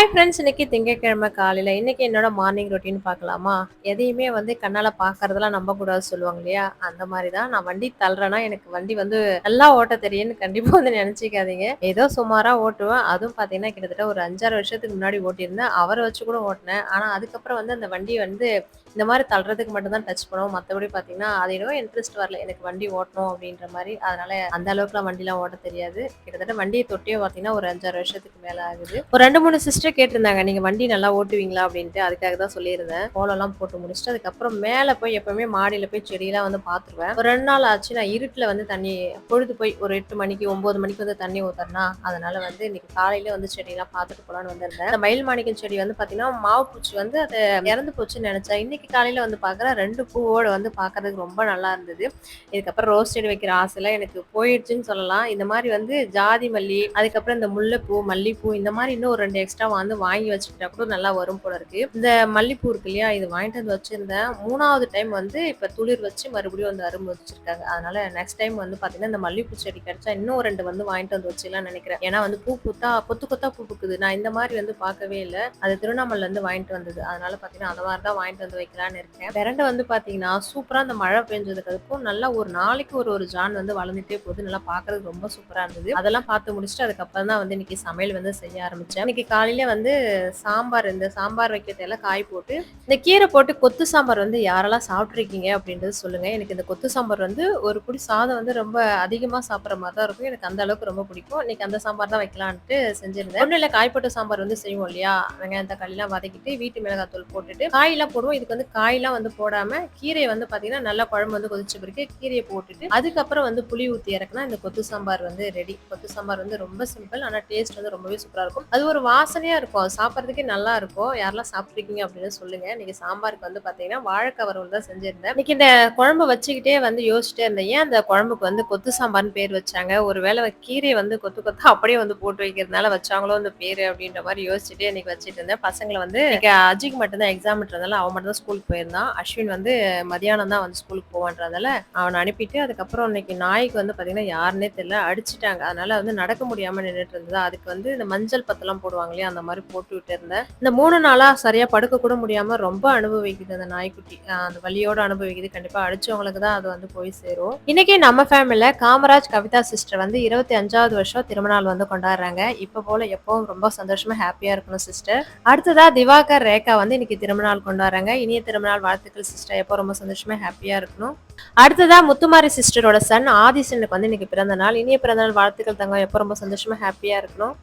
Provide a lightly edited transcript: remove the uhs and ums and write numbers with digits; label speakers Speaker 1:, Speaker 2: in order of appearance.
Speaker 1: Hi friends, இன்னைக்கு திங்கட்கிழமை காலையில இன்னைக்கு என்னோட மார்னிங் ரொட்டீன் பார்க்கலாமா? எதையுமே வந்து கண்ணால பார்க்கறதெல்லாம் நம்பக்கூடாது சொல்லுவாங்க இல்லையா? அந்த மாதிரி தான் நான் வண்டி தள்ளுறேன்னா எனக்கு வண்டி வந்து நல்லா ஓட்ட தெரியும்னு கண்டிப்பா வந்து நினைச்சுக்காதீங்க. ஏதோ சுமாரா ஓட்டுவேன். அதுவும் பார்த்தீங்கன்னா கிட்டத்தட்ட ஒரு 5, 6 வருஷத்துக்கு முன்னாடி ஓட்டியிருந்தேன். அவரை வச்சு கூட ஓட்டினேன். ஆனா அதுக்கப்புறம் வந்து அந்த வண்டி வந்து இந்த மாதிரி தள்ளுறதுக்கு மட்டும் தான் டச் பண்ணுவோம். மற்றபடி பார்த்தீங்கன்னா அது என்னவோ இன்ட்ரெஸ்ட் வரல எனக்கு வண்டி ஓட்டணும் அப்படின்ற மாதிரி. அதனால அந்த அளவுக்குலாம் வண்டிலாம் ஓட்ட தெரியாது. கிட்டத்தட்ட வண்டியை தொட்டியே பார்த்தீங்கன்னா ஒரு 5, 6 வருஷத்துக்கு மேல ஆகுது. ஒரு 2, 3 சிஸ்டர் கேட்டிருந்தாங்க, நீங்க வண்டி நல்லா ஓட்டுவீங்களா அப்படின்ட்டு. அதுக்காக தான் சொல்லியிருந்தேன். கோலம்லாம் போட்டு முடிச்சுட்டு அதுக்கப்புறம் மேல போய் எப்பவுமே மாடியில போய் செடியெல்லாம் வந்து பார்த்துருவேன். ஒரு 2 நாள் ஆச்சு நான் இருட்டுல வந்து தண்ணி பொழுது போய் ஒரு 8 மணிக்கு 9 மணிக்கு வந்து தண்ணி ஊத்துறேனா, அதனால வந்து இன்னைக்கு காலையில வந்து செடியெல்லாம் பார்த்துட்டு போலான்னு வந்திருந்தேன். அந்த மயில் மாணிக்கம் செடி வந்து பார்த்தீங்கன்னா மாவு பூச்சி வந்து அது இறந்து போச்சுன்னு நினைச்சேன். இன்னைக்கு காலையில வந்து பார்க்குறேன் 2 பூவோட வந்து பார்க்கறதுக்கு ரொம்ப நல்லா இருந்தது. இதுக்கப்புறம் ரோஸ் செடி வைக்கிற ஆசைலாம் எனக்கு போயிடுச்சுன்னு சொல்லலாம். இந்த மாதிரி வந்து ஜாதி மல்லி, அதுக்கப்புறம் இந்த முல்லைப்பூ, மல்லிப்பூ இந்த மாதிரி இன்னும் ஒரு 2 எக்ஸ்ட்ரா வந்து வாங்கி வச்சுக்கிட்டா கூட நல்லா வரும் போல இருக்கு. இந்த மல்லிப்பூ இருக்கு இல்லையா, இது வாங்கிட்டு வந்து வச்சிருந்தேன். 3வது டைம் வந்து இப்ப துளிர் வச்சு மறுபடியும் வந்து அரும்பு வச்சிருக்காங்க. அதனால நெக்ஸ்ட் டைம் வந்து பாத்தீங்கன்னா இந்த மல்லிப்பூ செடி கிடைச்சா இன்னும் 2 வந்து வாங்கிட்டு வந்து வச்சிடலாம்னு நினைக்கிறேன். ஏன்னா வந்து பூ பூத்தா கொத்து கொத்தா பூ பூக்குது. நான் இந்த மாதிரி வந்து பார்க்கவே இல்லை. அது திருவண்ணாமலைல இருந்து வாங்கிட்டு வந்தது. அதனால பாத்தீங்கன்னா அந்த மாதிரி தான் வாங்கிட்டு வந்து வைக்கலாம்னு இருக்கேன். பெரண்டை வந்து பாத்தீங்கன்னா சூப்பரா அந்த மழை பெஞ்சதுக்கு அதுக்கும் நல்லா ஒரு நாளைக்கு ஒரு ஜான் வந்து வளர்ந்துட்டே போகுது. நல்லா பாக்குறதுக்கு ரொம்ப சூப்பரா இருந்தது. அதெல்லாம் பார்த்து முடிச்சுட்டு அதுக்கப்புறம் தான் வந்து இன்னைக்கு சமையல் வந்து செய்ய ஆரம்பிச்சேன். இன்னைக்கு காலையில வந்து சாம்பார், இந்த சாம்பார் வைக்கிறதெல்லாம் காய் போட்டு இந்த கீரை போட்டு கொத்து சாம்பார் வந்து யாரெல்லாம் சாப்பிட்ருக்கீங்க அப்படின்றது சொல்லுங்க. எனக்கு இந்த கொத்து சாம்பார் வந்து ஒரு புடி சாதம் வந்து ரொம்ப அதிகமா சாப்பிட்ற மாதிரி தான் இருக்கும். எனக்கு அந்த அளவுக்கு ரொம்ப பிடிக்கும். இன்னைக்கு அந்த சாம்பார் தான் வைக்கலான்ட்டு செஞ்சிருந்தேன். ஒன்றும் இல்லை, காய் போட்ட சாம்பார் வந்து செய்வோம் இல்லையா, வெங்காயம் தக்காளிலாம் வதக்கிட்டு வீட்டு மிளகாத்தூள் போட்டுட்டு காயெல்லாம் போடுவோம். இதுக்கு வந்து காயெல்லாம் வந்து போடாம கீரையை வந்து பார்த்தீங்கன்னா நல்லா குழம்பு வந்து கொதிச்ச பிறகு கீரையை போட்டுட்டு அதுக்கப்புறம் வந்து புளி ஊற்றி இறக்குனா இந்த கொத்து சாம்பார் வந்து ரெடி. கொத்து சாம்பார் வந்து ரொம்ப சிம்பிள், ஆனால் டேஸ்ட் வந்து ரொம்பவே சூப்பரா இருக்கும். அது ஒரு வாசனையா இருக்கும். அது சாப்பிட்றதுக்கே நல்லா இருக்கும். யாரெல்லாம் சாப்பிட்ருக்கீங்க அப்படின்னு சொல்லுங்க. இன்னைக்கு சாம்பாருக்கு வந்து பார்த்தீங்கன்னா வாழைக்காய் வறுவல் தான் செஞ்சிருந்தேன். இன்னைக்கு இந்த குழம்பு வச்சுக்கிட்டே வந்து யோசிச்சிட்டே இருந்தேன், ஏன் அந்த குழம்புக்கு வந்து கொத்து சாம்பார்னு பேர் வச்சாங்க? ஒருவேளை கீரையை வந்து கொத்து கொத்தா அப்படியே வந்து போட்டு வைக்கிறதுனால வச்சாங்களோ அந்த பேரு அப்படின்ற மாதிரி யோசிச்சுட்டே இன்னைக்கு வச்சுட்டு இருந்தேன். பசங்களை வந்து இன்னைக்கு அஜிக்கு மட்டும்தான் எக்ஸாம்ன்றதால அவன் மட்டும் தான் ஸ்கூலுக்கு போயிருந்தான். அஸ்வின் வந்து மதியானம் தான் வந்து ஸ்கூலுக்கு போவான்றதால அவனை அனுப்பிட்டு அதுக்கப்புறம் இன்னைக்கு நாய்க்கு வந்து பார்த்தீங்கன்னா யாருன்னே தெரியல அடிச்சிட்டாங்க. அதனால வந்து நடக்க முடியாம நின்றுட்டு இருந்தது. அதுக்கு வந்து இந்த மஞ்சள் பத்தெல்லாம் போடுவாங்க இல்லையா, அந்த மாதிரி போட்டு விட்டு இருந்தேன். இந்த 3 நாளா சரியா படுக்க கூட முடியாம ரொம்ப அனுபவிக்குது அந்த நாய்க்குட்டி. அந்த வலியோட அனுபவிக்குது. கண்டிப்பா அடிச்சவங்களுக்கு தான் அது வந்து போய் சேரும். இன்னைக்கு நம்ம ஃபேமிலில காமராஜ் கவிதா சிஸ்டர் வந்து 25வது வருஷம் திருமண நாள் வந்து கொண்டாடுறாங்க. இப்ப போல எப்பவும் ரொம்ப சந்தோஷமா ஹாப்பியா இருக்கணும் சிஸ்டர். அடுத்ததா திவாகர் ரேகா வந்து இன்னைக்கு திருமண நாள் கொண்டாடுறாங்க. இனிய திருமண நாள் வாழ்த்துக்கள் சிஸ்டர். எப்போ ரொம்ப சந்தோஷமா ஹாப்பியா இருக்கணும். அடுத்ததா முத்துமாரி சிஸ்டரோட சன் ஆதிசனுக்கு வந்து இன்னைக்கு பிறந்த நாள். இனிய பிறந்த நாள் வாழ்த்துக்கள் தங்கம். எப்போ ரொம்ப சந்தோஷமா ஹாப்பியா இருக்கணும்.